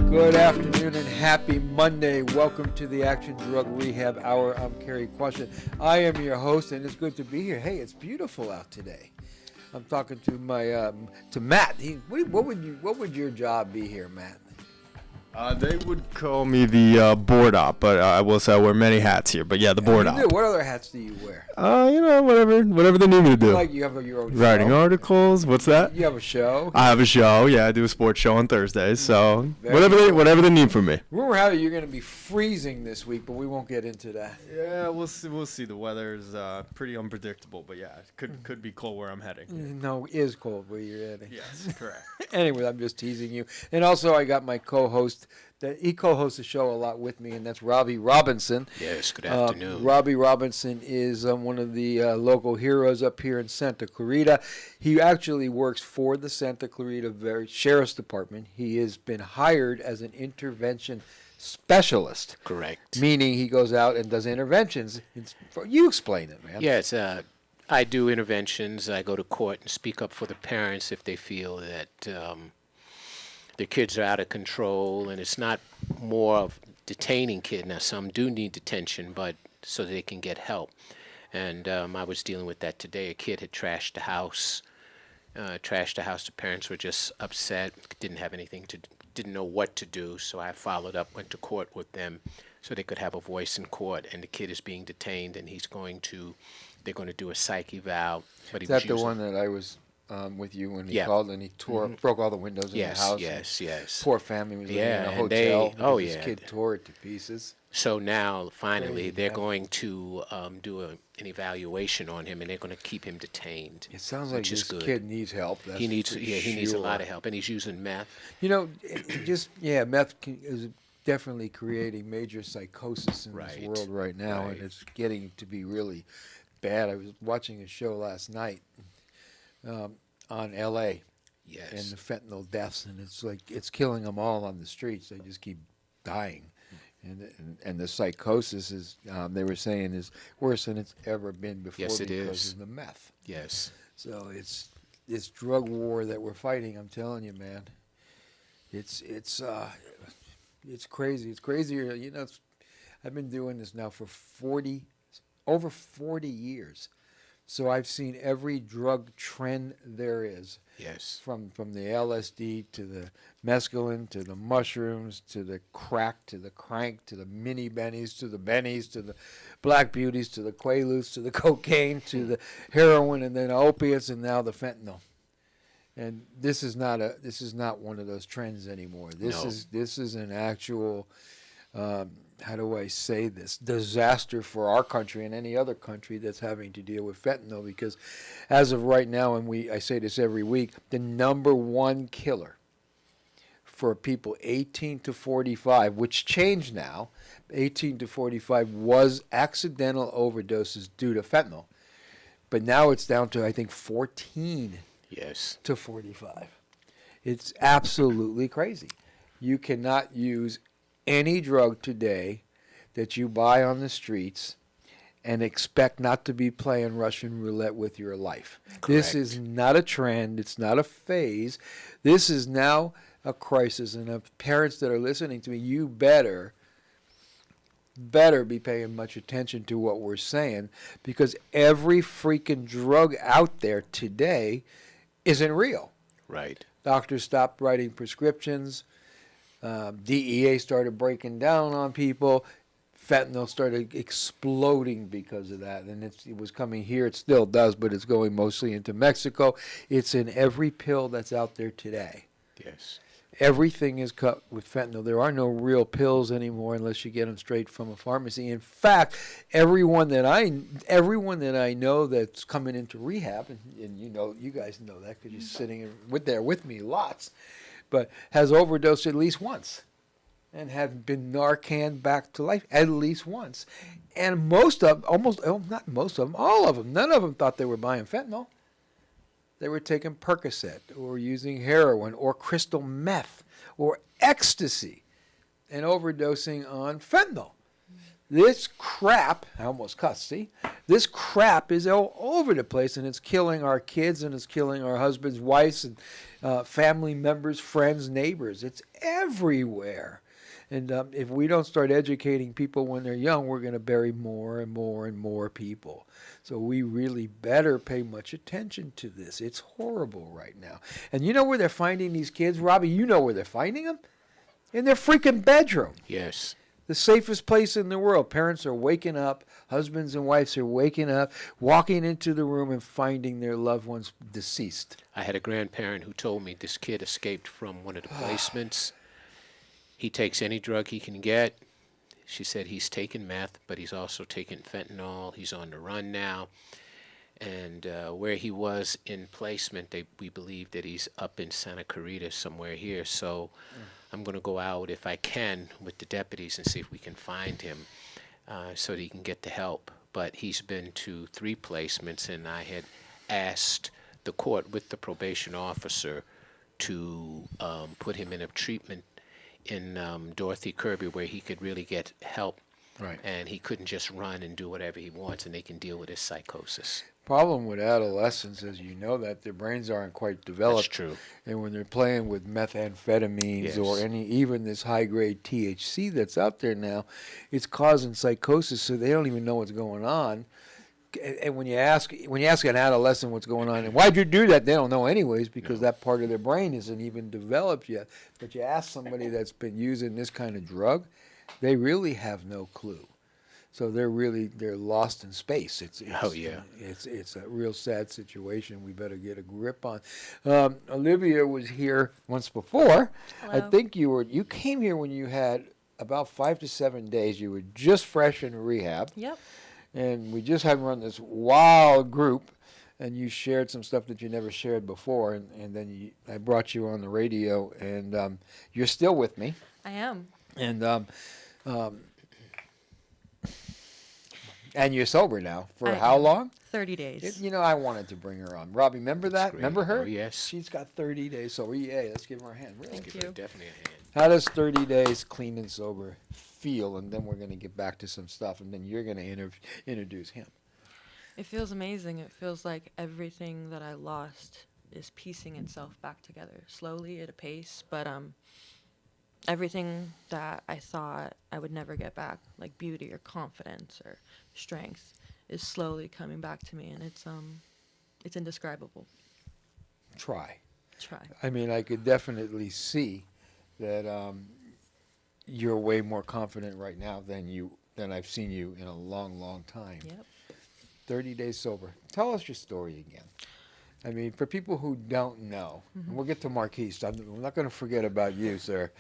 Good afternoon and happy Monday. Welcome to the Action Drug Rehab Hour. I'm Cary Quashen. I am your host, and it's good to be here. Hey, it's beautiful out today. I'm talking to my to Matt. What would your job be here, Matt? They would call me the board op, but I will say I wear many hats here. But yeah, the board op. What other hats do you wear? Whatever they need me to do. Like you have your own writing show? articles. What's that? You have a show? I have a show. Yeah, I do a sports show on Thursdays. So Very whatever they need from me. Rumor has it you're going to be freezing this week, but we won't get into that. Yeah, we'll see. We'll see. The weather's pretty unpredictable, but yeah, it could be cold where I'm heading. No, it is cold where you're heading. Yes, correct. Anyway, I'm just teasing you. And also, I got my co-host. He co-hosts the show a lot with me, and that's Robbie Robinson. Yes, good afternoon. Robbie Robinson is one of the local heroes up here in Santa Clarita. He actually works for the Santa Clarita Sheriff's Department. He has been hired as an intervention specialist. Correct. Meaning he goes out and does interventions. You explain it, man. Yes, I do interventions. I go to court and speak up for the parents if they feel that their kids are out of control, and it's not more of detaining kids. Now, some do need detention, but so they can get help. And I was dealing with that today. A kid had trashed the house. The parents were just upset, didn't know what to do. So I followed up, went to court with them so they could have a voice in court. And the kid is being detained, and they're going to do a psych eval. But Is that the one that I was with you when he called and he broke all the windows in the house? Yes. Poor family was living in a hotel. His kid tore it to pieces. So now, finally, they're going to do an evaluation on him, and they're going to keep him detained. It sounds like this kid needs help. He needs a lot of help, and he's using meth. You know, meth is definitely creating major psychosis in this world right now, and it's getting to be really bad. I was watching a show last night on L.A. Yes. And the fentanyl deaths, and it's killing them all on the streets. They just keep dying, and the psychosis is they were saying is worse than it's ever been before because of the meth. Yes. So it's this drug war that we're fighting. I'm telling you, man. It's crazy. It's crazier. You know, I've been doing this now for over 40 years. So I've seen every drug trend there is. Yes. From the LSD to the mescaline to the mushrooms to the crack to the crank to the mini bennies to the bennies to the black beauties to the quaaludes to the cocaine to the heroin and then opiates and now the fentanyl. And this is not one of those trends anymore. This is an actual how do I say this, disaster for our country and any other country that's having to deal with fentanyl, because as of right now, and I say this every week, the number one killer for people 18 to 45, which changed now, 18 to 45 was accidental overdoses due to fentanyl. But now it's down to, I think, 14 to 45. It's absolutely crazy. You cannot use any drug today that you buy on the streets and expect not to be playing Russian roulette with your life. Correct. This is not a trend. It's not a phase. This is now a crisis. And parents that are listening to me, you better be paying much attention to what we're saying, because every freaking drug out there today isn't real. Right. Doctors stopped writing prescriptions. DEA started breaking down on people. Fentanyl started exploding because of that, and it was coming here. It still does, but it's going mostly into Mexico. It's in every pill that's out there today. Yes. Everything is cut with fentanyl. There are no real pills anymore unless you get them straight from a pharmacy. In fact, everyone that I know that's coming into rehab, and you guys know that because you're sitting there with me lots, but has overdosed at least once and have been Narcan back to life at least once. And all of them, none of them thought they were buying fentanyl. They were taking Percocet or using heroin or crystal meth or ecstasy and overdosing on fentanyl. This crap, I almost cussed, see? This crap is all over the place, and it's killing our kids, and it's killing our husbands, wives, and family members, friends, neighbors. It's everywhere. And if we don't start educating people when they're young, we're going to bury more and more and more people. So we really better pay much attention to this. It's horrible right now. And you know where they're finding these kids? Robbie, you know where they're finding them? In their freaking bedroom. Yes. The safest place in the world. Parents are waking up. Husbands and wives are waking up, walking into the room and finding their loved ones deceased. I had a grandparent who told me this kid escaped from one of the placements. He takes any drug he can get. She said he's taken meth, but he's also taken fentanyl. He's on the run now. And where he was in placement, we believe that he's up in Santa Clarita, somewhere here. So I'm going to go out, if I can, with the deputies and see if we can find him so that he can get the help. But he's been to 3 placements, and I had asked the court with the probation officer to put him in a treatment in Dorothy Kirby where he could really get help. Right. And he couldn't just run and do whatever he wants, and they can deal with his psychosis. Problem with adolescents, as you know, that their brains aren't quite developed. That's true. And when they're playing with methamphetamines or Yes. even this high-grade THC that's out there now, it's causing psychosis, so they don't even know what's going on. And when you ask an adolescent what's going on, and why'd you do that, they don't know anyways, because that part of their brain isn't even developed yet. But you ask somebody that's been using this kind of drug, they really have no clue. So they're lost in space. It's a real sad situation. We better get a grip on. Olivia was here once before. Hello. I think you came here when you had about 5 to 7 days. You were just fresh in rehab. Yep. And we just had run this wild group, and you shared some stuff that you never shared before, and then I brought you on the radio, and you're still with me. I am. And you're sober now. For I how am. long? 30 days. I wanted to bring her on. Robbie, remember that? great. Remember her? Oh, yes. She's got 30 days sober. Yeah, let's give her a hand. Really. Thank Give you. her definitely a hand. How does 30 days clean and sober feel? And then we're going to get back to some stuff, and then you're going to introduce him. It feels amazing. It feels like everything that I lost is piecing itself back together slowly at a pace, but everything that I thought I would never get back, like beauty or confidence or strength, is slowly coming back to me, and it's indescribable. Try. Try. I mean, I could definitely see that you're way more confident right now than I've seen you in a long, long time. Yep. 30 days sober. Tell us your story again. I mean, for people who don't know, and we'll get to Marquise. I'm not going to forget about you, sir.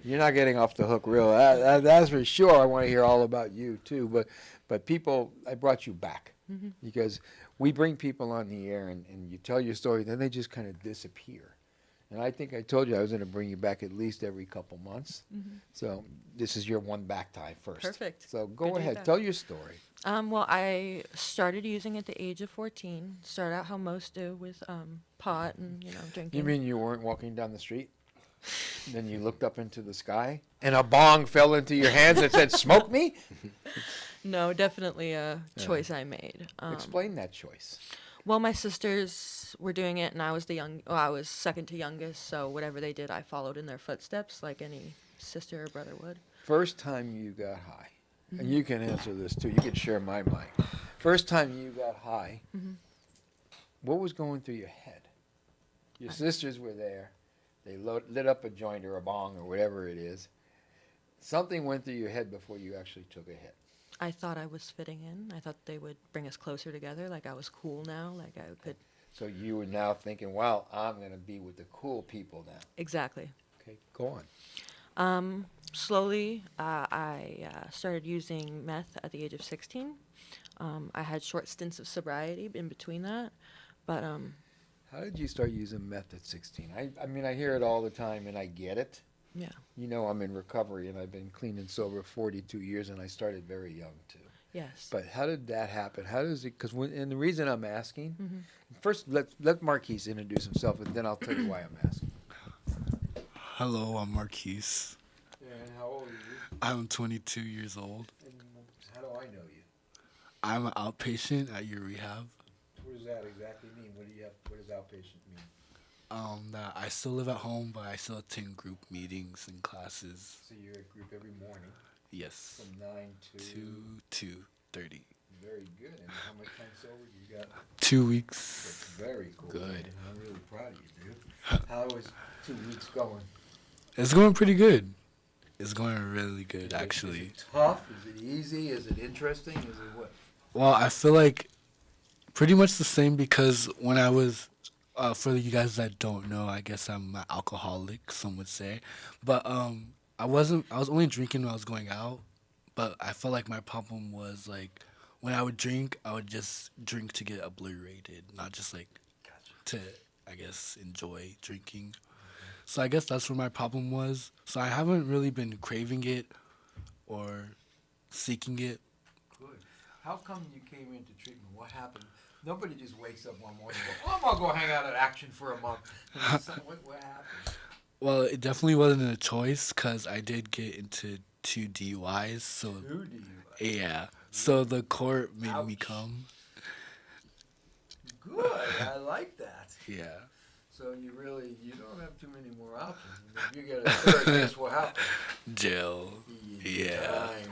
You're not getting off the hook, real. That's for sure. I want to hear all about you too. But people, I brought you back because we bring people on the air, and you tell your story, then they just kind of disappear. And I think I told you I was going to bring you back at least every couple months. So this is your one back time first. Perfect. So Good go to be ahead, back. tell your story. Well, I started using at the age of 14. Started out how most do with pot and, drinking. You mean you weren't walking down the street? Then you looked up into the sky and a bong fell into your hands and said, "Smoke me"? No, definitely a choice I made. Explain that choice. Well, my sisters were doing it, and I was second to youngest, so whatever they did, I followed in their footsteps like any sister or brother would. First time you got high, and you can answer this too. You can share my mind. First time you got high, what was going through your head? Your sisters were there. They lit up a joint or a bong or whatever it is. Something went through your head before you actually took a hit. I thought I was fitting in. I thought they would bring us closer together, like I was cool now, like I could. So you were now thinking, well, I'm going to be with the cool people now. Exactly. Okay, go on. Slowly, I started using meth at the age of 16. I had short stints of sobriety in between that, but How did you start using meth at 16? I mean, I hear it all the time, and I get it. yeah. You know, I'm in recovery, and I've been clean and sober 42 years, and I started very young, too. Yes. But how did that happen? How does it, and the reason I'm asking, first let Marquise introduce himself, and then I'll tell you why I'm asking. Hello, I'm Marquise. And how old are you? I'm 22 years old. And how do I know you? I'm an outpatient at your rehab. What does that exactly mean? What does outpatient mean? That I still live at home, but I still attend group meetings and classes. So you're at group every morning Yes. from 9 to 2:30. Very good. And how much time sober do you got? 2 weeks. That's very cool. Good. Man. I'm really proud of you, dude. How is 2 weeks going? It's going pretty good. It's going really good, Is actually. it tough? Is it easy? Is it interesting? Is it what? Well, I feel like pretty much the same because when I was, for you guys that don't know, I guess I'm an alcoholic, some would say. But I was only drinking when I was going out. But I felt like my problem was like when I would drink, I would just drink to get obliterated, not just like to, I guess, enjoy drinking. So I guess that's where my problem was. So I haven't really been craving it or seeking it. Good. How come you came into treatment? What happened? Nobody just wakes up one morning and goes, I'm going to go hang out at Action for a month. What happened? Well, it definitely wasn't a choice because I did get into 2 DUIs. So Who do you? yeah, so the court made me Ouch. come. Good. I like that. Yeah, So you don't have too many more options. If you get a third, guess what happens? jail. You Yeah, time.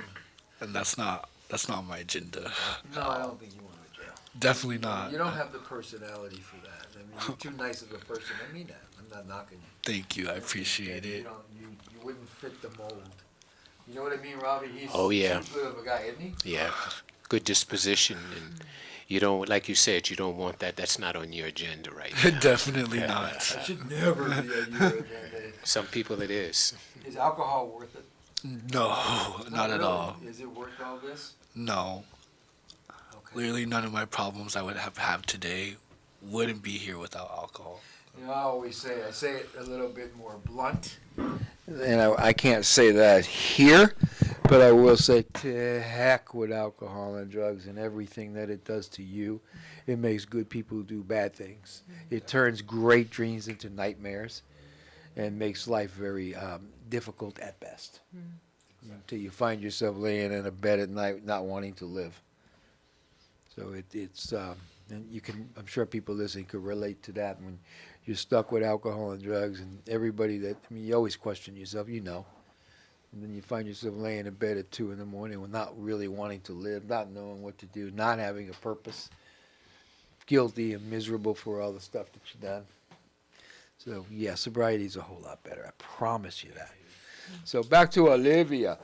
and that's not my agenda. No, I don't think you want to jail. Definitely not. You don't have the personality for that. I mean, you're too nice of a person. I mean that. I'm not knocking you. Thank you. I appreciate You it. don't- You wouldn't fit the mold. You know what I mean, Robbie? He's Oh, yeah. too good of a guy, isn't he? Yeah, good disposition, and you don't, like you said, you don't want that. That's not on your agenda right now. Definitely not. That should never be on your agenda. Some people it is. Is alcohol worth it? No, not at really. all. Is it worth all this? No. Okay. Literally none of my problems I would have today wouldn't be here without alcohol. You know, I say it a little bit more blunt. And I can't say that here, but I will say to heck with alcohol and drugs and everything that it does to you. It makes good people do bad things. It turns great dreams into nightmares and makes life very difficult at best. Until you find yourself laying in a bed at night not wanting to live. So it's and I'm sure people listening could relate to that when you're stuck with alcohol and drugs and you always question yourself, and then you find yourself laying in bed at 2 a.m. with not really wanting to live, not knowing what to do, not having a purpose, guilty and miserable for all the stuff that you've done. So yeah, sobriety is a whole lot better. I promise you that. So back to Olivia.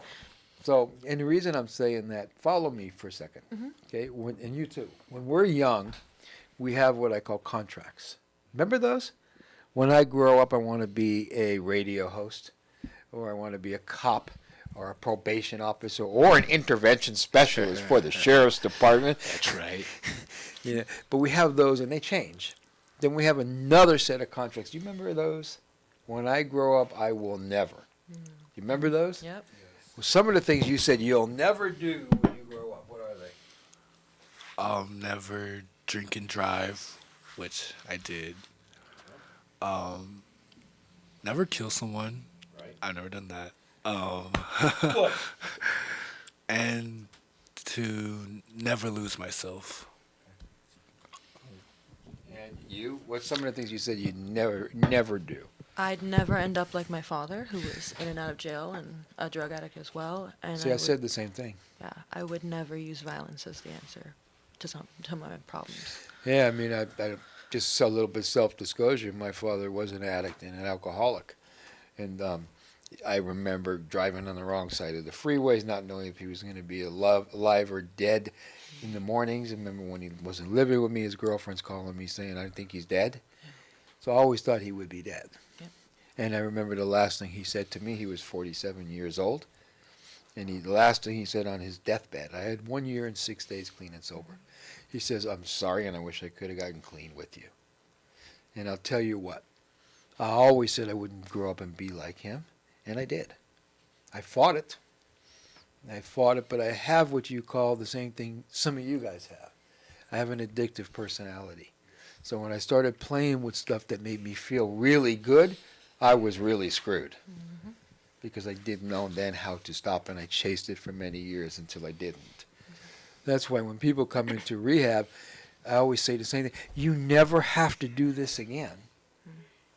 So, and the reason I'm saying that, follow me for a second, okay? And you too. When we're young, we have what I call contracts. Remember those? When I grow up, I want to be a radio host, or I want to be a cop, or a probation officer, or an intervention specialist for the sheriff's department. That's right. Yeah, but we have those, and they change. Then we have another set of contracts. Do you remember those? When I grow up, I will never. You remember those? Yep. Well, some of the things you said you'll never do when you grow up, what are they? Never drink and drive, which I did. Never kill someone. Right. I've never done that. What? And to never lose myself. And you? What's some of the things you said you'd never do? I'd never end up like my father, who was in and out of jail and a drug addict as well. And See, I said the same thing. yeah, I would never use violence as the answer to my problems. Yeah, I mean, I just a little bit self-disclosure. My father was an addict and an alcoholic. And I remember driving on the wrong side of the freeways, not knowing if he was going to be alive or dead in the mornings. I remember when he wasn't living with me, his girlfriend's calling me saying, I think he's dead. So I always thought he would be dead. Yep. And I remember the last thing he said to me, he was 47 years old. And the last thing he said on his deathbed, I had 1 year and 6 days clean and sober. He says, I'm sorry, and I wish I could have gotten clean with you. And I'll tell you what, I always said I wouldn't grow up and be like him, and I did. I fought it. But I have what you call the same thing some of you guys have. I have an addictive personality. So when I started playing with stuff that made me feel really good, I was really screwed. Because I didn't know then how to stop, and I chased it for many years until I didn't. That's why when people come into rehab, I always say the same thing. You never have to do this again.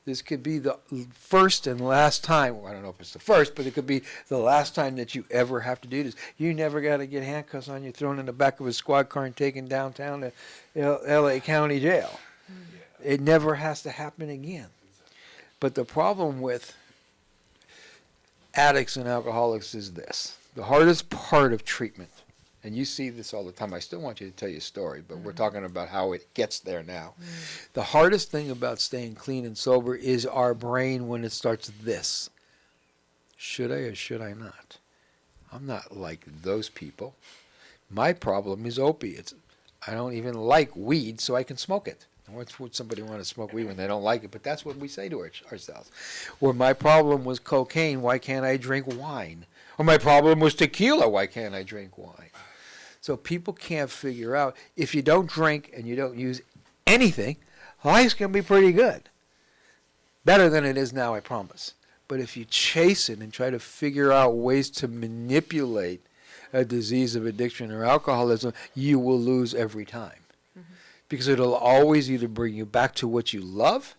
This could be the first and last time. Well, I don't know if it's the first, but it could be the last time that you ever have to do this. You never got to get handcuffs on you, thrown in the back of a squad car and taken downtown to L.A. County Jail. It never has to happen again. But the problem with addicts and alcoholics is this. The hardest part of treatment, and you see this all the time. I still want you to tell your story, but we're talking about how it gets there now. The hardest thing about staying clean and sober is our brain when it starts this. Should I or should I not? I'm not like those people. My problem is opiates. I don't even like weed, so I can smoke it. Why would somebody want to smoke weed when they don't like it? But that's what we say to ourselves. Or my problem was cocaine. Why can't I drink wine? Or my problem was tequila. Why can't I drink wine? So people can't figure out, if you don't drink and you don't use anything, life's going to be pretty good. Better than it is now, I promise. But if you chase it and try to figure out ways to manipulate a disease of addiction or alcoholism, you will lose every time. Because it'll always either bring you back to what you love,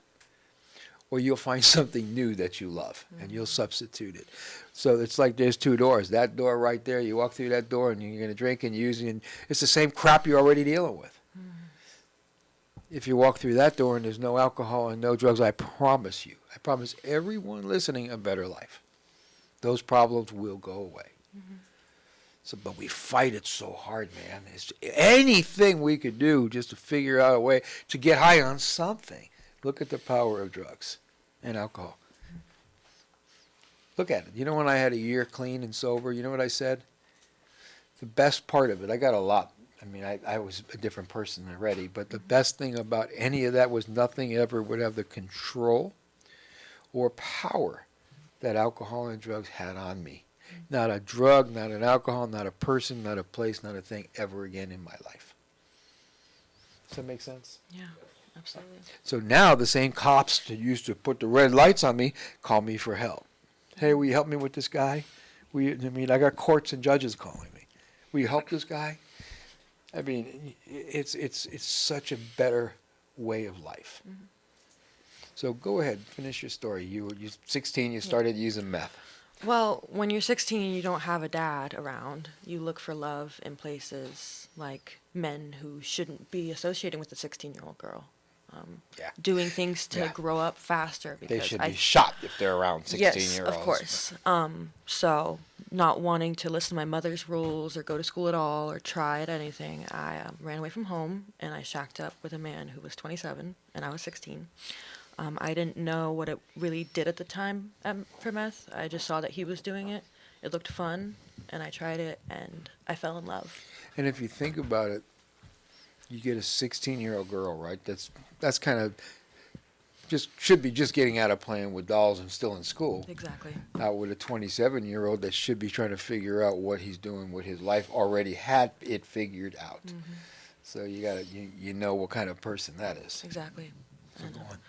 or you'll find something new that you love, and you'll substitute it. So it's like there's two doors. That door right there, you walk through that door, and you're going to drink and use, and it's the same crap you're already dealing with. If you walk through that door and there's no alcohol and no drugs, I promise you, I promise everyone listening a better life. Those problems will go away. So, but we fight it so hard, man. It's anything we could do just to figure out a way to get high on something. Look at the power of drugs and alcohol. Look at it. You know, when I had a year clean and sober, you know what I said? The best part of it, I got a lot. I mean, I was a different person already, but the best thing about any of that was nothing ever would have the control or power that alcohol and drugs had on me. Not a drug, not an alcohol, not a person, not a place, not a thing ever again in my life. Does that make sense? Yeah, absolutely. So now the same cops that used to put the red lights on me call me for help. Hey, will you help me with this guy? I got courts and judges calling me. Will you help this guy? I mean, it's such a better way of life. So go ahead, finish your story. You were 16, you started using meth. Well, when you're 16, you don't have a dad around. You look for love in places like men who shouldn't be associating with a 16-year-old girl. Doing things to grow up faster. Because they should be shot if they're around 16-year-olds. Yes, of course. So not wanting to listen to my mother's rules or go to school at all or try at anything, I ran away from home and I shacked up with a man who was 27 and I was 16. I didn't know what it really did at the time for meth. I just saw that he was doing it. It looked fun, and I tried it, and I fell in love. And if you think about it, you get a 16-year-old girl, right? That's kind of should be just getting out of playing with dolls and still in school. Exactly. Not with a 27-year-old that should be trying to figure out what he's doing with his life, already had it figured out. So you know what kind of person that is. Exactly. So go on.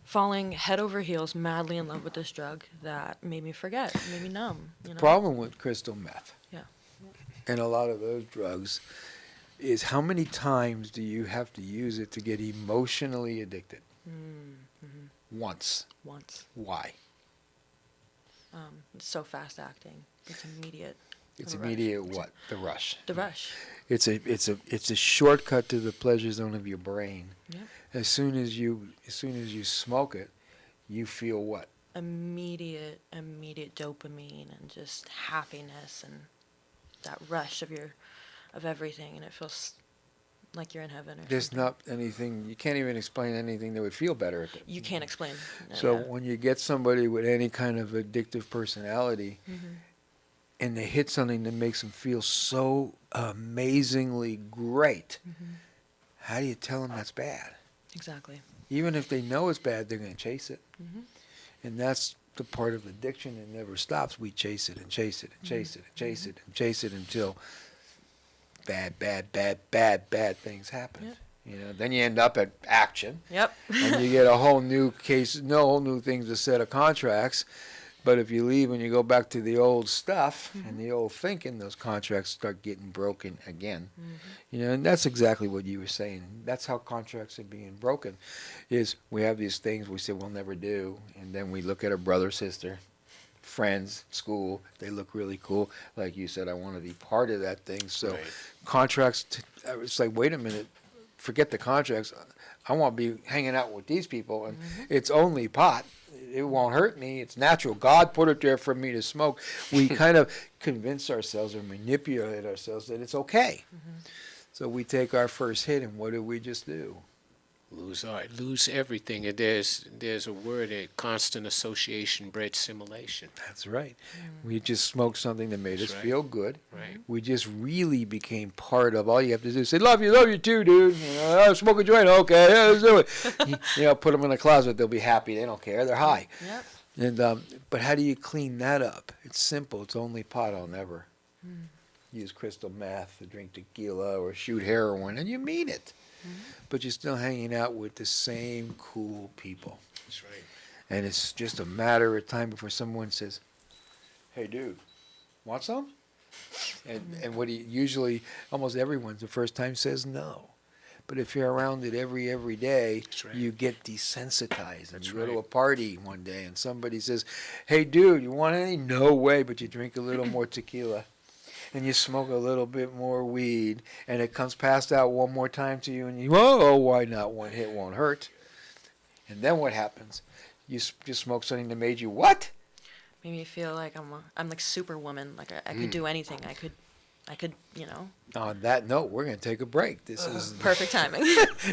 Falling head over heels, madly in love with this drug that made me forget, made me numb. You know? Problem with crystal meth, Yeah. and a lot of those drugs, is how many times do you have to use it to get emotionally addicted? Once. Why? It's so fast acting. It's immediate. It's The rush. immediate what? The rush. The rush. It's a shortcut to the pleasure zone of your brain. Yeah. As soon as you smoke it, you feel what? Immediate dopamine and just happiness and that rush of everything, and it feels like you're in heaven. There's something. not anything, you can't even explain anything that would feel better. You can't explain. So Yeah. when you get somebody with any kind of addictive personality, and they hit something that makes them feel so amazingly great, how do you tell them that's bad? Exactly. Even if they know it's bad, they're going to chase it. And that's the part of addiction that never stops. We chase it and chase it and chase it and chase it and chase it until bad things happen. Yep. You know, then you end up at Action. Yep. And you get a whole new case, no whole new things, a set of contracts But if you leave and you go back to the old stuff and the old thinking, those contracts start getting broken again. You know, and that's exactly what you were saying. That's how contracts are being broken, is we have these things we say we'll never do, and then we look at our brother, sister, friends, school, they look really cool. Like you said, I want to be part of that thing. So Right. contracts, it's like, wait a minute, forget the contracts. I want to be hanging out with these people, and it's only pot. It won't hurt me. It's natural. God put it there for me to smoke. We kind of convince ourselves or manipulate ourselves that it's okay. So we take our first hit, and what do we just do? Lose everything. And there's a word, a constant association breeds simulation. That's right. We just smoked something that made That's us right. feel good. Right. We just really became part of. All you have to do is say, love you too, dude. You know, "Oh, smoke a joint, okay, yeah, let's do it." You know, put them in a closet, they'll be happy. They don't care. They're high. Yep. And but how do you clean that up? It's simple. It's only pot. I'll never use crystal meth or drink tequila or shoot heroin, and you mean it. But you're still hanging out with the same cool people. That's right. And it's just a matter of time before someone says, "Hey, dude, want some?" And what he usually, almost everyone's the first time says no. But if you're around it every day, That's right. you get desensitized. And That's you go to right. a party one day and somebody says, "Hey, dude, you want any?" No way, but you drink a little more tequila. And you smoke a little bit more weed, and it comes passed out one more time to you, and you, oh, why not? One hit won't hurt. And then what happens? You just smoke something that made you what? Made me feel like I'm like Superwoman. Like I could do anything. I could, you know. On that note, we're going to take a break. This is Perfect timing.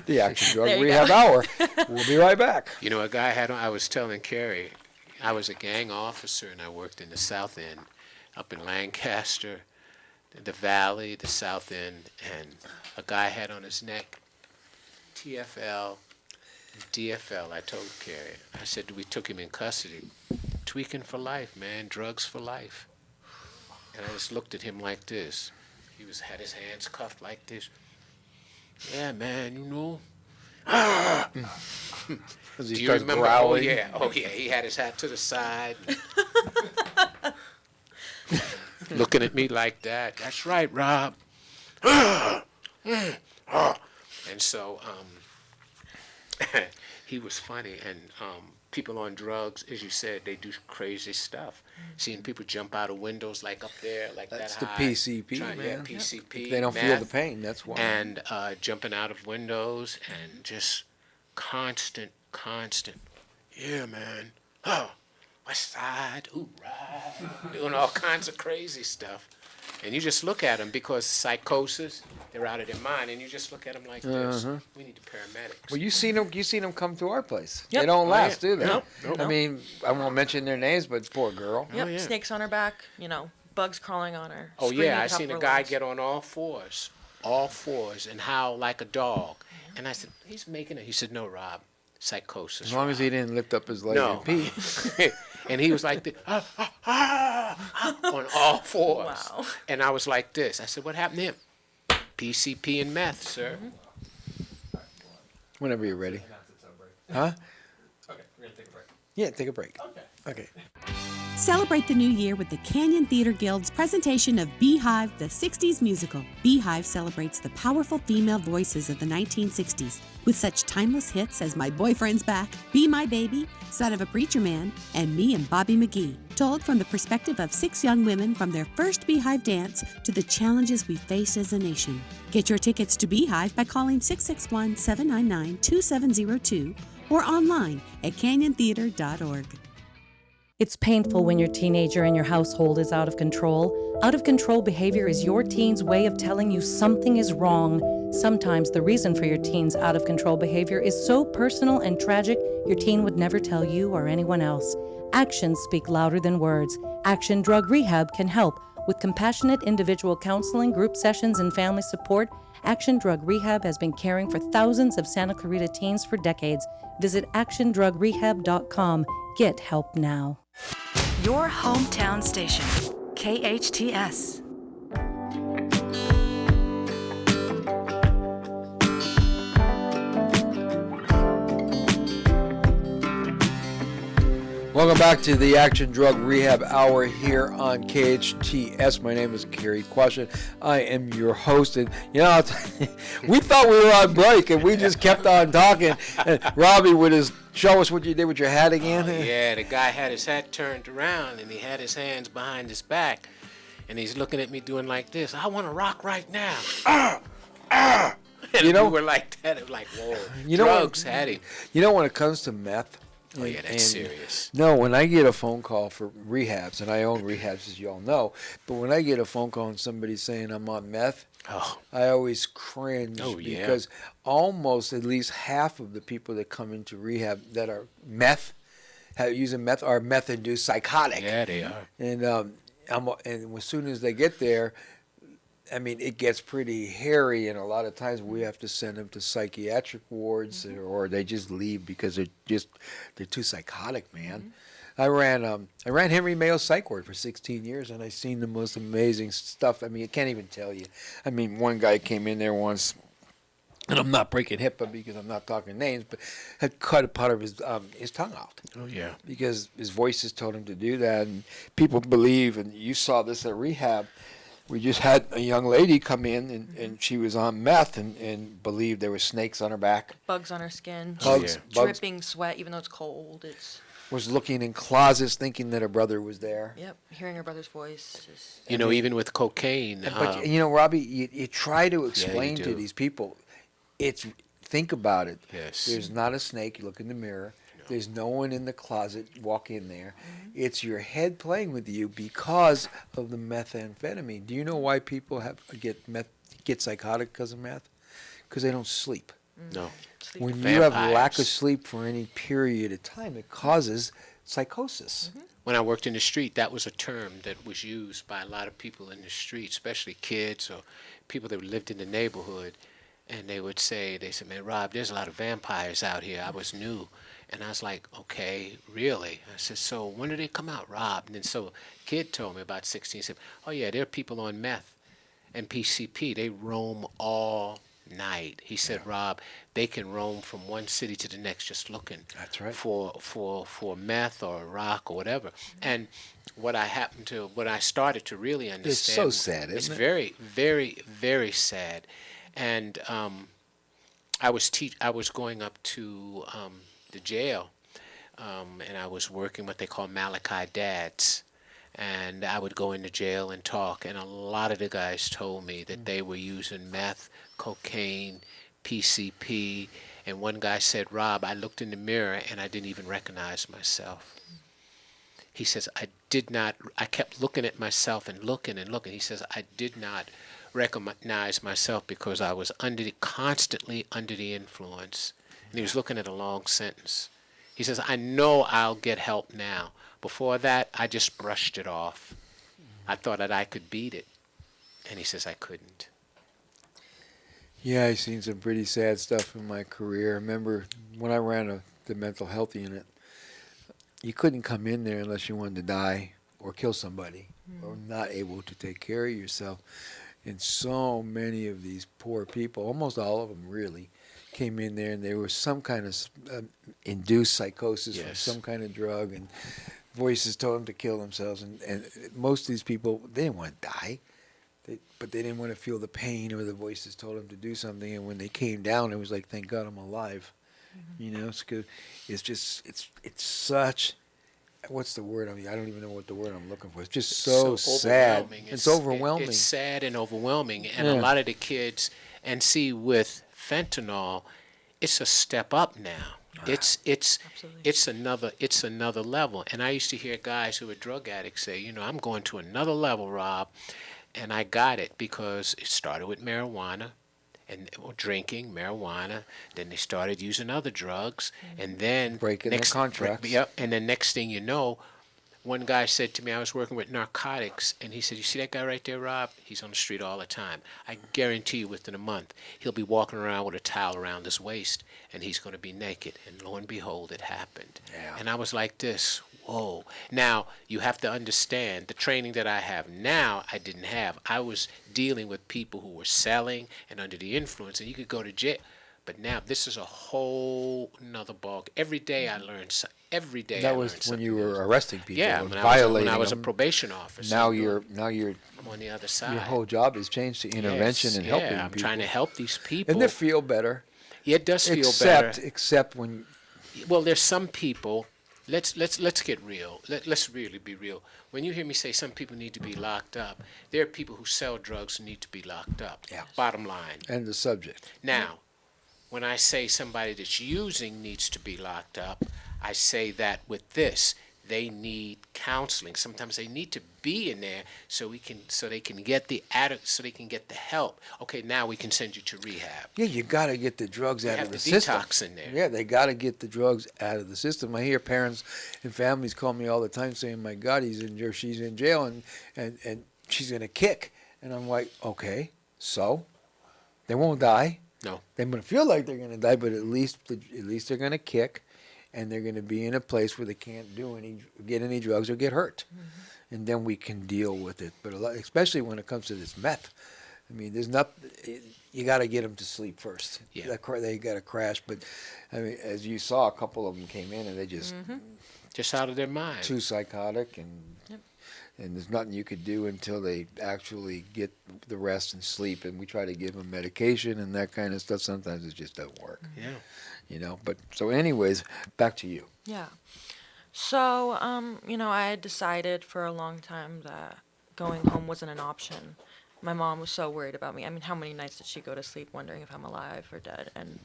the Action Drug There you Rehab go. Hour. We'll be right back. You know, a guy I was telling Carrie, I was a gang officer and I worked in the South End, up in Lancaster, the Valley, the South End, and a guy had on his neck TFL, DFL. I told Carrie, I said, we took him in custody. Tweaking for life, man, drugs for life. And I just looked at him like this. He had his hands cuffed like this. Yeah, man, you know. As he Do you starts remember? growling. Oh yeah. He had his hat to the side, looking at me like that. That's right, Rob. And so he was funny, and people on drugs, as you said, they do crazy stuff. Seeing people jump out of windows like up there, like That's that the high. PCP, Yeah, man. PCP. They don't feel the meth, pain. That's why. and jumping out of windows and just constant. Yeah, man. Oh, West Side, ooh, right. Doing all kinds of crazy stuff. And you just look at them because psychosis, they're out of their mind, and you just look at them like this. We need the paramedics. Well, you seen them come to our place. Yep. They don't Oh, last, yeah. do they? Nope. I mean, I won't mention their names, but poor girl. Yep. yeah. Snakes on her back. You know, bugs crawling on her. Oh screaming yeah, I top seen of a her guy lungs. get on all fours, and howl like a dog. And I said, he's making it. He said, no, Rob, psychosis. As long as he didn't lift up his leg No. and pee. And he was like this, on all fours. Wow. And I was like this. I said, what happened to him? PCP and meth, sir. Whenever you're ready. Huh? Okay, we're gonna take a break. Yeah, take a break. Okay. Celebrate the new year with the Canyon Theater Guild's presentation of Beehive, the 60s musical. Beehive celebrates the powerful female voices of the 1960s with such timeless hits as My Boyfriend's Back, Be My Baby, Son of a Preacher Man, and Me and Bobby McGee, told from the perspective of 6 young women from their first Beehive dance to the challenges we face as a nation. Get your tickets to Beehive by calling 661-799-2702 or online at canyontheater.org. It's painful when your teenager in your household is out of control. Out of control behavior is your teen's way of telling you something is wrong. Sometimes the reason for your teen's out of control behavior is so personal and tragic, your teen would never tell you or anyone else. Actions speak louder than words. Action Drug Rehab can help. With compassionate individual counseling, group sessions, and family support, Action Drug Rehab has been caring for thousands of Santa Clarita teens for decades. Visit actiondrugrehab.com. Get help now. Your hometown station, KHTS. Welcome back to the Action Drug Rehab Hour here on KHTS. My name is Cary Quashen. I am your host. And, you know, we thought we were on break, and we just kept on talking. And Robbie would just show us what you did with your hat again. Yeah, the guy had his hat turned around, and he had his hands behind his back. And he's looking at me doing like this. I want to rock right now. And You know- we were like that. It was like, whoa, You know drugs had him. You know, when it comes to meth, Oh, yeah, that's serious. No, when I get a phone call for rehabs, and I own rehabs, as you all know, but when I get a phone call and somebody's saying I'm on meth, Oh, I always cringe yeah. because almost at least half of the people that come into rehab that are using meth are meth-induced psychotic. yeah, they are. And and as soon as they get there, I mean, it gets pretty hairy, and a lot of times we have to send them to psychiatric wards, or they just leave because they're too psychotic, man. I ran Henry Mayo's psych ward for 16 years, and I seen the most amazing stuff. I mean, I can't even tell you. I mean, one guy came in there once, and I'm not breaking HIPAA because I'm not talking names, but had cut a part of his tongue out Oh, yeah. because his voices told him to do that, and people believe, and you saw this at rehab. We just had a young lady come in, and she was on meth and believed there were snakes on her back. Bugs on her skin. Bugs, yeah. bugs. Dripping sweat, even though it's cold. It's Was looking in closets thinking that her brother was there. yep. Hearing her brother's voice. Just You know, even with cocaine. But, you know, Robbie, you try to explain to do. these people, think about it. Yes. There's not a snake. You look in the mirror. There's no one in the closet. Walk in there. It's your head playing with you because of the methamphetamine. Do you know why people get psychotic because of meth? Because they don't sleep. No. sleep. When you have lack of Vampires. sleep for any period of time, it causes psychosis. When I worked in the street, that was a term that was used by a lot of people in the street, especially kids or people that lived in the neighborhood. And they said, man, Rob, there's a lot of vampires out here. I was new. And I was like, okay, really? I said, so when do they come out, Rob? And then so a kid told me about 16, said, oh, yeah, there are people on meth and PCP. They roam all night. He said, Rob, they can roam from one city to the next just looking That's right. for meth or rock or whatever. And what I started to really understand. so sad, It's isn't it? very, very, very sad. And I was going up to the jail, and I was working what they call Malachi Dads. And I would go into jail and talk, and a lot of the guys told me that they were using meth, cocaine, PCP. And one guy said, Rob, I looked in the mirror and I didn't even recognize myself. He says, I kept looking at myself and looking and looking. He says, I did not recognize myself because I was constantly under the influence. And he was looking at a long sentence. He says, I know I'll get help now. Before that, I just brushed it off. I thought that I could beat it. And he says I couldn't. Yeah, I've seen some pretty sad stuff in my career. I remember when I ran the mental health unit, you couldn't come in there unless you wanted to die or kill somebody or not able to take care of yourself. And so many of these poor people, almost all of them really, came in there and they were some kind of induced psychosis from Yes. some kind of drug, and voices told them to kill themselves. And most of these people, they didn't want to die. But they didn't want to feel the pain, or the voices told them to do something. And when they came down, it was like, thank God I'm alive. You know, it's good. It's just, it's such, what's the word? I mean, I don't even know what the word I'm looking for. It's just so sad. overwhelming. It's overwhelming. It's sad and overwhelming. And Yeah. a lot of the kids, and see with fentanyl, it's a step up now. It's another level. And I used to hear guys who were drug addicts say, you know, I'm going to another level, Rob. And I got it because it started with marijuana and drinking marijuana. Then they started using other drugs, and then Breaking their contracts. Yep. And then next thing you know, one guy said to me, I was working with narcotics, and he said, you see that guy right there, Rob? He's on the street all the time. I guarantee you within a month, he'll be walking around with a towel around his waist, and he's going to be naked. And lo and behold, it happened. Yeah. And I was like this, whoa. Now, you have to understand, the training that I have now, I didn't have. I was dealing with people who were selling and under the influence, and you could go to jail. But now this is a whole nother ball. Every day I learn. Every day I That learn was when something you were else. arresting people, Yeah, and when violating I was a them. probation officer. Now I'm you're doing- I'm on the other side. your whole job has changed to intervention Yes, and helping yeah, I'm people. trying to help these people. And they feel better. Yeah, it does feel better. Except when Well, there's some people. Let's get real. Let's really be real. When you hear me say some people need to be locked up, there are people who sell drugs who need to be locked up. Yeah. Bottom line. and the subject. Now, when I say somebody that's using needs to be locked up, I say that with this. They need counseling. Sometimes they need to be in there so they can get the help. Okay, now we can send you to rehab. Yeah, you got to get the drugs out have of the the system. detox in there. Yeah, they got to get the drugs out of the system. I hear parents and families call me all the time saying, "My God, he's in jail, she's in jail, and she's gonna kick." And I'm like, "Okay, so they won't die. No. They're gonna feel like they're gonna die, but at least they're gonna kick, and they're gonna be in a place where they can't get any drugs or get hurt, and then we can deal with it. But especially when it comes to this meth, I mean, there's not. You got to get them to sleep first. Yeah. They got to crash. But I mean, as you saw, a couple of them came in and they just Out of their mind. too psychotic, and there's nothing you could do until they actually get the rest and sleep. And we try to give them medication and that kind of stuff. Sometimes it just doesn't work. Yeah. But so anyways, back to you. Yeah. So, I had decided for a long time that going home wasn't an option. My mom was so worried about me. I mean, how many nights did she go to sleep wondering if I'm alive or dead? And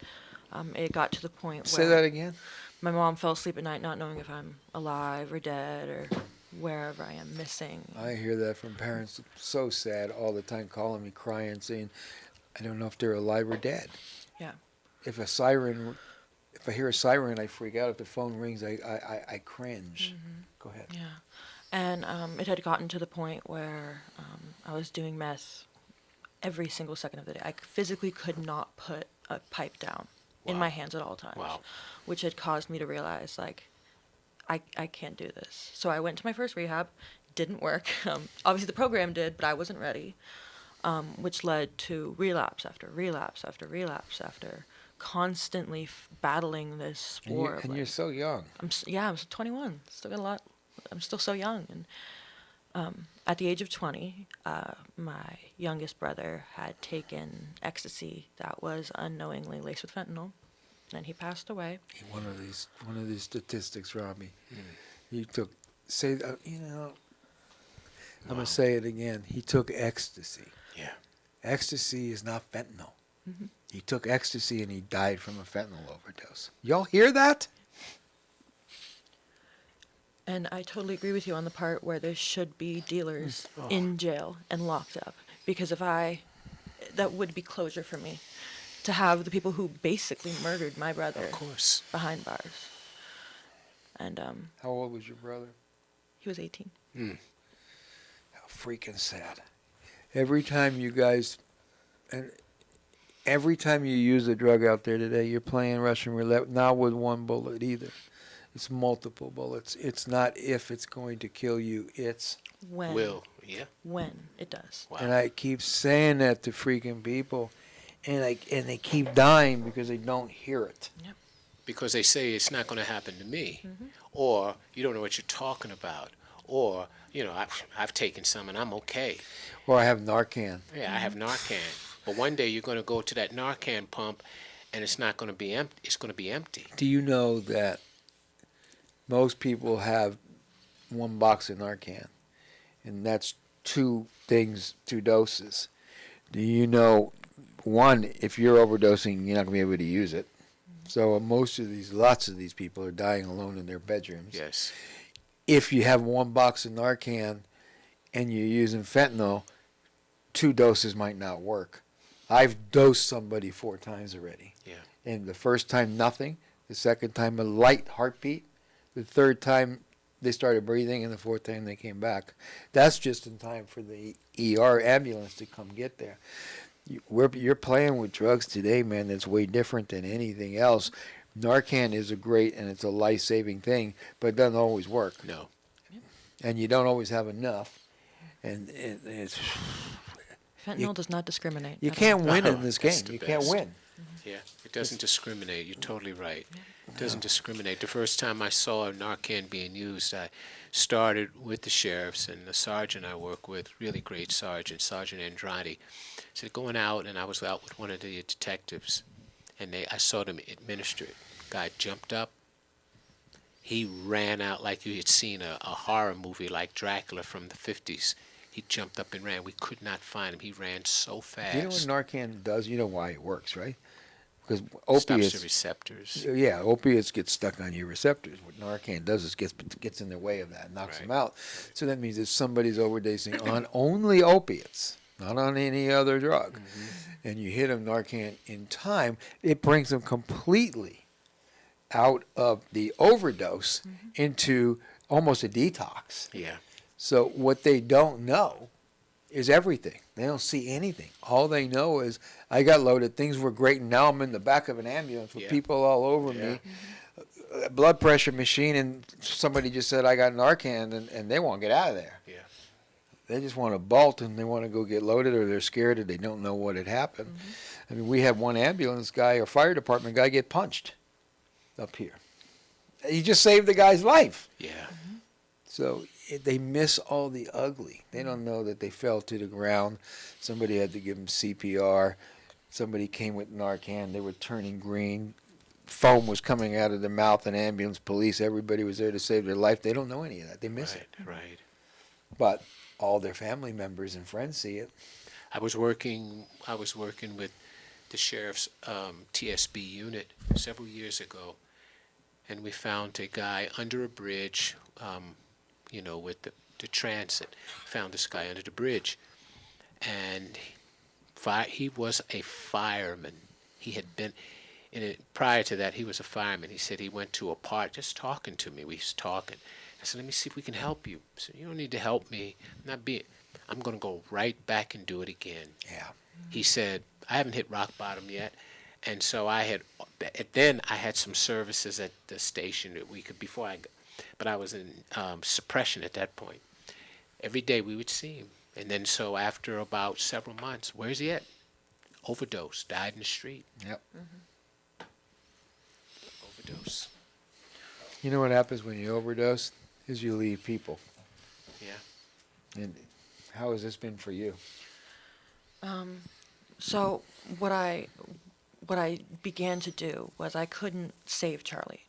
it got to the point where Say that again. my mom fell asleep at night not knowing if I'm alive or dead or wherever I am missing. I hear that from parents. So sad all the time, calling me crying, saying, "I don't know if they're alive or dead." Yeah. If I hear a siren, I freak out. If the phone rings, I cringe. Go ahead. Yeah. And it had gotten to the point where I was doing meth every single second of the day. I physically could not put a pipe down in my hands at all times. Wow. Which had caused me to realize, like, I can't do this. So I went to my first rehab. Didn't work. Obviously the program did, but I wasn't ready. Which led to relapse after relapse after relapse after constantly battling this war. And you're so young. I'm 21. Still got a lot. I'm still so young. And at the age of 20, my youngest brother had taken ecstasy that was unknowingly laced with fentanyl, and he passed away. One of these statistics, Robbie. He took I'm gonna say it again. He took ecstasy. Yeah. Ecstasy is not fentanyl. He took ecstasy and he died from a fentanyl overdose. Y'all hear that? And I totally agree with you on the part where there should be dealers in jail and locked up. Because that would be closure for me. To have the people who basically murdered my brother Of course. behind bars. And How old was your brother? he was 18. How freaking sad. Every time you guys, and every time you use a drug out there today, you're playing Russian roulette, not with one bullet either. It's multiple bullets. It's not if it's going to kill you, it's When it does. Wow. And I keep saying that to freaking people, and they keep dying because they don't hear it. Yep. Because they say it's not going to happen to me, or you don't know what you're talking about, or I've taken some and I'm okay. Or I have Narcan. Yeah, I have Narcan, but one day you're going to go to that Narcan pump, and it's not going to be empty. It's going to be empty. Do you know that most people have one box of Narcan, and that's two doses? Do you know, one, if you're overdosing, you're not going to be able to use it. So lots of these people are dying alone in their bedrooms. Yes. If you have one box of Narcan and you're using fentanyl, 2 doses might not work. I've dosed somebody 4 times already. Yeah. And the first time, nothing. The second time, a light heartbeat. The third time, they started breathing, and the 4th time, they came back. That's just in time for the ER ambulance to come get there. You're playing with drugs today, man, that's way different than anything else. Narcan is it's a life-saving thing, but it doesn't always work. No. And you don't always have enough. And it's Fentanyl does not discriminate. You at can't all. win No, in this that's game. the You can't best. win. Yeah, it doesn't discriminate. You're totally right. It doesn't discriminate. The first time I saw Narcan being used, I started with the sheriffs and the sergeant I work with, really great sergeant, Sergeant Andrade. So going out, and I was out with one of the detectives, and I saw them administer it. Guy jumped up. He ran out like you had seen a horror movie like Dracula from the 50s. He jumped up and ran. We could not find him. He ran so fast. You know what Narcan does? You know why it works, right? Because Stops the opiates, receptors. yeah, opiates get stuck on your receptors. What Narcan does is gets in the way of that, knocks Right. them out. So that means if somebody's overdosing on only opiates, not on any other drug, and you hit them Narcan in time, it brings them completely out of the overdose into almost a detox. Yeah. So what they don't know is everything. They don't see anything. All they know is I got loaded, things were great, and now I'm in the back of an ambulance with Yeah. people all over me, a blood pressure machine, and somebody just said I got Narcan, and they want to get out of there. Yeah. They just want to bolt, and they want to go get loaded, or they're scared, or they don't know what had happened. I mean, we had one ambulance guy or fire department guy get punched up here. He just saved the guy's life. Yeah. So they miss all the ugly. They don't know that they fell to the ground. Somebody had to give them CPR. Somebody came with Narcan. They were turning green. Foam was coming out of their mouth, and ambulance, police, everybody was there to save their life. They don't know any of that. They miss it. Right. But all their family members and friends see it. I was working with the sheriff's TSB unit several years ago, and we found a guy under a bridge, with the transit. Found this guy under the bridge, and he was a fireman. He had been prior to that. He was a fireman. He said he went to a park, just talking to me. We was talking. I said, "Let me see if we can help you." I said, "You don't need to help me. I'm going to go right back and do it again." Yeah. He said, "I haven't hit rock bottom yet." And so I had some services at the station that we could, but I was in suppression at that point. Every day we would see him. And then so after about several months, where's he at? Overdose, died in the street. Yep. Overdose. You know what happens when you overdose? Is you leave people. Yeah. And how has this been for you? So what I began to do was I couldn't save Charlie.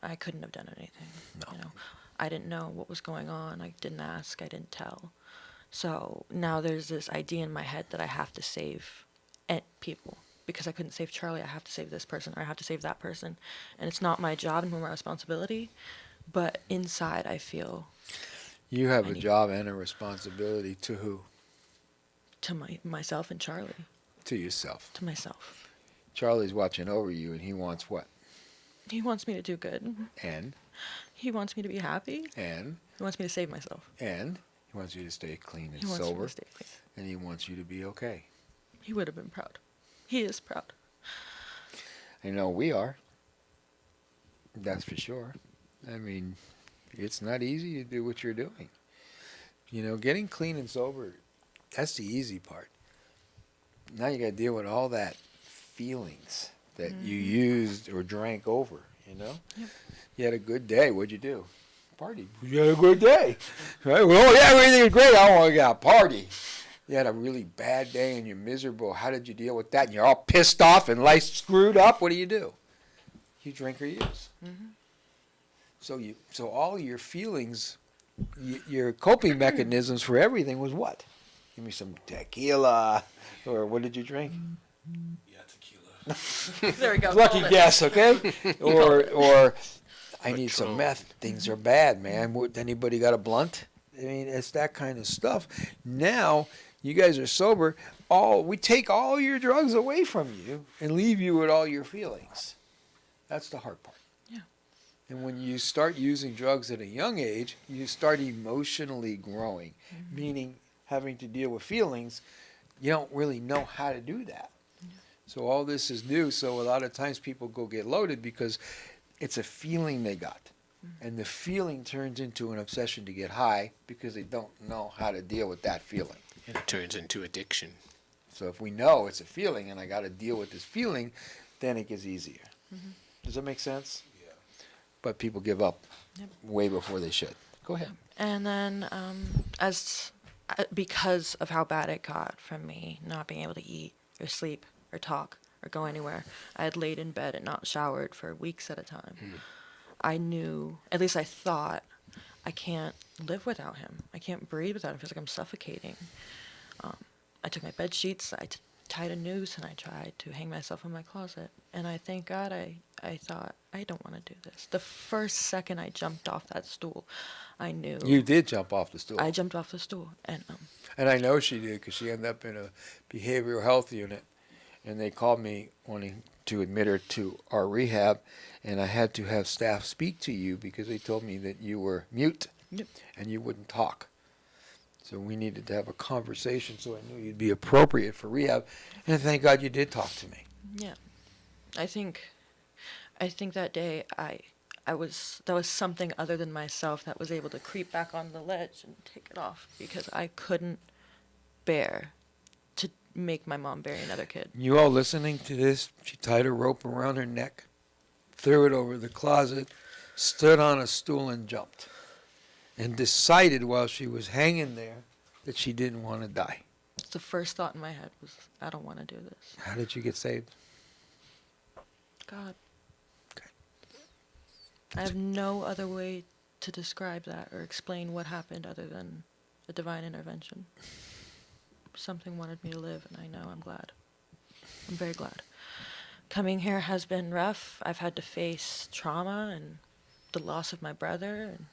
I couldn't have done anything. No. I didn't know what was going on. I didn't ask. I didn't tell. So now there's this idea in my head that I have to save people. Because I couldn't save Charlie, I have to save this person, or I have to save that person. And it's not my job and my responsibility, but inside I feel... You have a job and a responsibility to who? To myself and Charlie. To yourself. To myself. Charlie's watching over you, and he wants what? He wants me to do good. And? He wants me to be happy. And? He wants me to save myself. And? He wants you to stay clean and He wants me sober. to stay clean. And he wants you to be okay. He would have been proud. He is proud. I know we are. That's for sure. I mean, it's not easy to do what you're doing. Getting clean and sober, that's the easy part. Now you got to deal with all that feelings that you used or drank over, Yep. You had a good day. What'd you do? Party. You had a good day. Right? Well, yeah, everything was great. I want to get a party. You had a really bad day and you're miserable. How did you deal with that? And you're all pissed off and life's screwed up. What do? You drink or use. So all your feelings, your coping mechanisms for everything was what? Give me some tequila, or what did you drink? Yeah, tequila. There we go. Lucky Hold it. guess, okay? Or I need some Patron. meth. Things are bad, man. Anybody got a blunt? I mean, it's that kind of stuff. Now you guys are sober. We take all your drugs away from you and leave you with all your feelings. That's the hard part. Yeah. And when you start using drugs at a young age, you start emotionally growing, meaning having to deal with feelings. You don't really know how to do that. So all this is new. So a lot of times people go get loaded because it's a feeling they got. And the feeling turns into an obsession to get high because they don't know how to deal with that feeling. And it turns into addiction. So if we know it's a feeling and I got to deal with this feeling, then it gets easier. Does that make sense? Yeah. But people give up way before they should. Go ahead. And then, because of how bad it got from me not being able to eat or sleep or talk or go anywhere, I had laid in bed and not showered for weeks at a time. I knew, at least I thought, I can't live without him. I can't breathe without him. It feels like I'm suffocating. I took my bed sheets, I tied a noose, and I tried to hang myself in my closet. And I thank God I thought, I don't want to do this. The first second I jumped off that stool, I knew. You did jump off the stool. I jumped off the stool. And I know she did because she ended up in a behavioral health unit. And they called me wanting to admit her to our rehab. And I had to have staff speak to you because they told me that you were mute and you wouldn't talk. So we needed to have a conversation, so I knew you'd be appropriate for rehab. And thank God you did talk to me. Yeah. I think that day that was something other than myself that was able to creep back on the ledge and take it off because I couldn't bear to make my mom bury another kid. You all listening to this? She tied a rope around her neck, threw it over the closet, stood on a stool and jumped. And decided while she was hanging there that she didn't want to die. The first thought in my head was, I don't want to do this. How did you get saved? God. Okay. I have no other way to describe that or explain what happened other than a divine intervention. Something wanted me to live, and I know I'm glad. I'm very glad. Coming here has been rough. I've had to face trauma and the loss of my brother and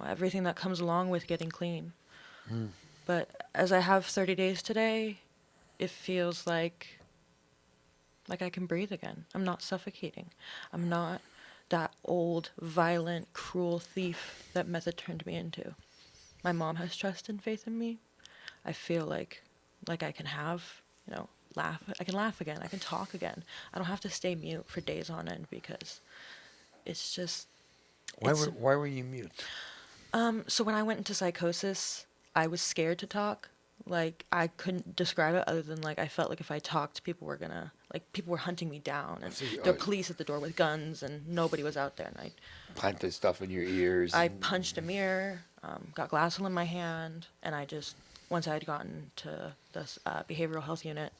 everything that comes along with getting clean. But as I have 30 days today, it feels like I can breathe again. I'm not suffocating. I'm not that old, violent, cruel thief that meth had turned me into. My mom has trust and faith in me. I feel like I can have, laugh. I can laugh again. I can talk again. I don't have to stay mute for days on end because it's just... Why were you mute? So when I went into psychosis, I was scared to talk. Like, I couldn't describe it other than, I felt like if I talked, people were hunting me down. And the police at the door with guns, and nobody was out there. And I planted stuff in your ears. I punched a mirror, got glass in my hand, and once I had gotten to the behavioral health unit,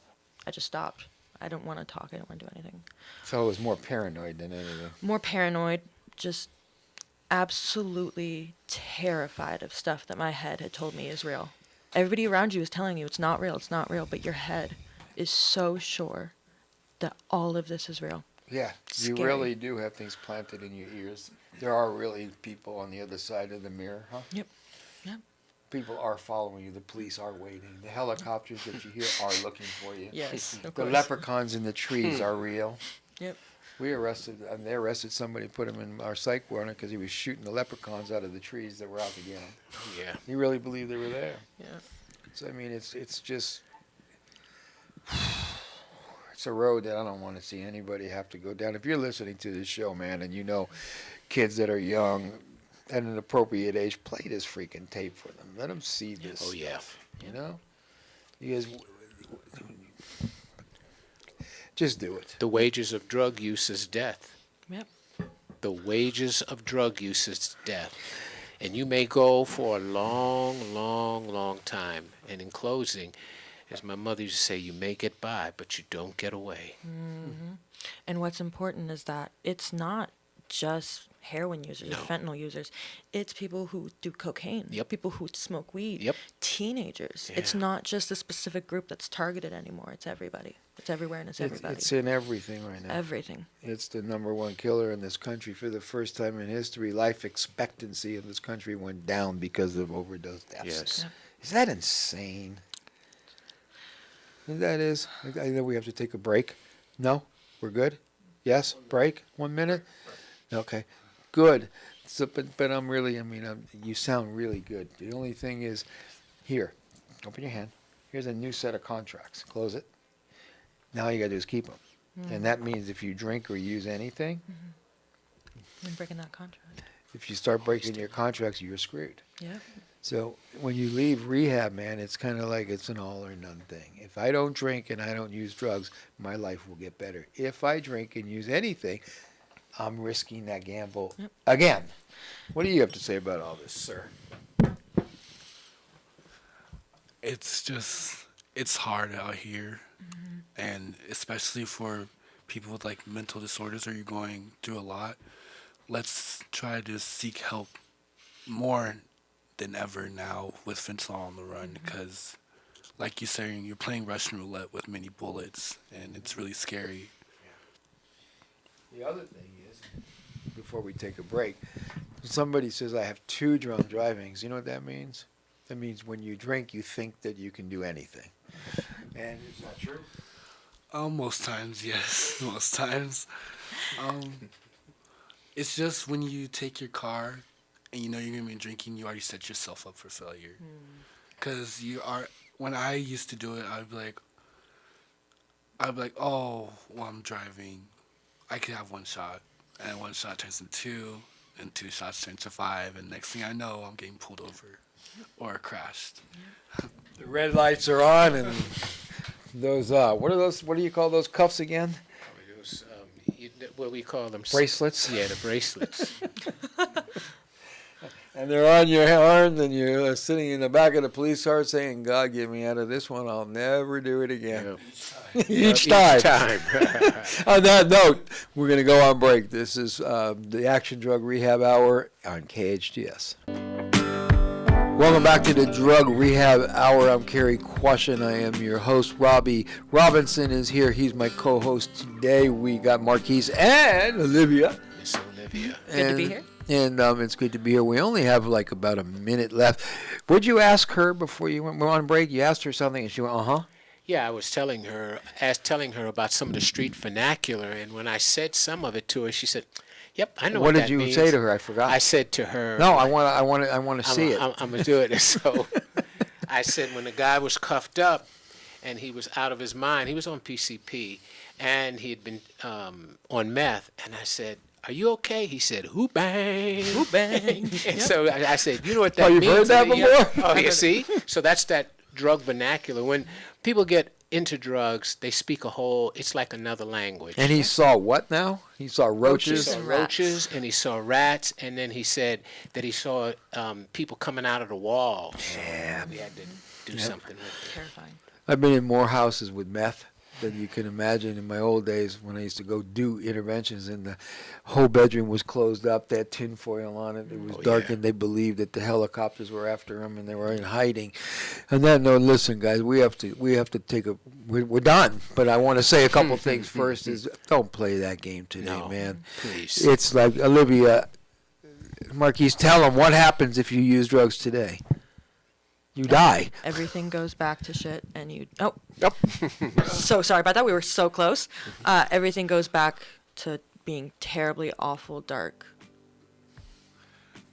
I just stopped. I didn't want to talk. I didn't want to do anything. So it was more paranoid than anything. More paranoid, just absolutely terrified of stuff that my head had told me is real. Everybody around you is telling you it's not real, but your head is so sure that all of this is real. Yeah, Scary. You really do have things planted in your ears. There are really people on the other side of the mirror, huh? Yep. People are following you. The police are waiting. The helicopters that you hear are looking for you. Yes, of The course. leprechauns in the trees are real. Yep. They arrested somebody, put him in our psych ward because he was shooting the leprechauns out of the trees that were out to get him. Yeah. He really believed they were there. Yeah. So, I mean, it's just, it's a road that I don't want to see anybody have to go down. If you're listening to this show, man, and you know kids that are young at an appropriate age, play this freaking tape for them. Let them see this stuff, you know? Because just do it. The wages of drug use is death. Yep. The wages of drug use is death. And you may go for a long, long, long time. And in closing, as my mother used to say, you may get by, but you don't get away. Mm-hmm. And what's important is that it's not just heroin users or fentanyl users. It's people who do cocaine. Yep. People who smoke weed. Yep. Teenagers. Yeah. It's not just a specific group that's targeted anymore. It's everybody. It's everywhere and it's everybody. It's in everything right now. Everything. It's the number one killer in this country. For the first time in history, life expectancy in this country went down because of overdose deaths. Yes. Yep. Is that insane? That is. I know we have to take a break. No? We're good? Yes? Break? 1 minute? Okay. Good. So, but I'm really, you sound really good. The only thing is, here, open your hand. Here's a new set of contracts. Close it. Now all you got to do is keep them. And that means if you drink or use anything, I'm breaking that contract. if you start breaking your contracts, you're screwed. Yeah. So when you leave rehab, man, it's kind of like it's an all or none thing. If I don't drink and I don't use drugs, my life will get better. If I drink and use anything, I'm risking that gamble again. What do you have to say about all this, sir? It's hard out here, and especially for people with like mental disorders or you're going through a lot. Let's try to seek help more than ever now with fentanyl on the run, because like you're saying, you're playing Russian roulette with many bullets, and it's really scary. The other thing is, before we take a break, somebody says I have 2 drunk drivings. You know what that means? That means when you drink, you think that you can do anything. And is that true? Most times, yes. Most times. It's just when you take your car and you know you're going to be drinking, you already set yourself up for failure. Because when I used to do it, I'd be like, oh, well, I'm driving. I could have 1 shot. And 1 shot turns into 2, and 2 shots turn to 5. And next thing I know, I'm getting pulled over or crashed. The red lights are on, and those, what do you call those cuffs again? What we call them? Bracelets? Yeah, the bracelets. And they're on your arms, and you're sitting in the back of the police car saying, God, get me out of this one. I'll never do it again. Each time. On that note, we're going to go on break. This is the Action Drug Rehab Hour on KHTS. Welcome back to the Drug Rehab Hour. I'm Cary Quashen. I am your host. Robbie Robinson is here. He's my co-host today. We got Marquise and Olivia. Yes, Olivia. Good to be here. And it's good to be here. We only have like about a minute left. Would you ask her before you went on break? You asked her something, and she went, uh-huh. Yeah, I was telling her about some of the street vernacular, and when I said some of it to her, she said, "Yep, I know what that means." What did you say to her? I forgot. I said to her, "No, I want to see it." I'm gonna do it. So I said, when the guy was cuffed up, and he was out of his mind, he was on PCP, and he had been on meth, and I said, "Are you okay?" He said, "Who bang? Who bang?" And so I said, "You know what that means?" You've heard that before? Oh, you see? So that's that drug vernacular. When people get into drugs, they speak it's like another language. And he saw what now? He saw roaches? He saw roaches, and he saw rats, and then he said that he saw people coming out of the walls. Yeah. So we had to do something with it. Terrifying. I've been in more houses with meth than you can imagine. In my old days, when I used to go do interventions, and the whole bedroom was closed up, they had tinfoil on it, it was dark, and they believed that the helicopters were after them and they were in hiding. And then, no, listen, guys, we have to take we're done, but I want to say a couple things first. Is don't play that game today, man. Please. It's like, Olivia, Marquise, tell them what happens if you use drugs today. You die. Everything goes back to shit, and you. Oh. Yep. So sorry about that. We were so close. Everything goes back to being terribly awful dark.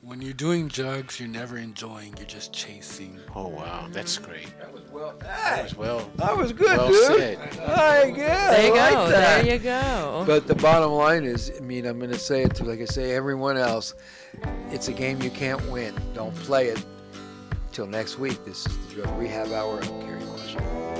When you're doing drugs, you're never enjoying. You're just chasing. Oh, wow. That's great. That was well. That was well. That was good, well dude. said. I guess. There you I go. like that. There you go. But the bottom line is, I mean, I'm going to say it to, like I say, everyone else. It's a game you can't win. Don't play it. Till next week, this is the Drug Rehab Hour. I'm Cary Quashen.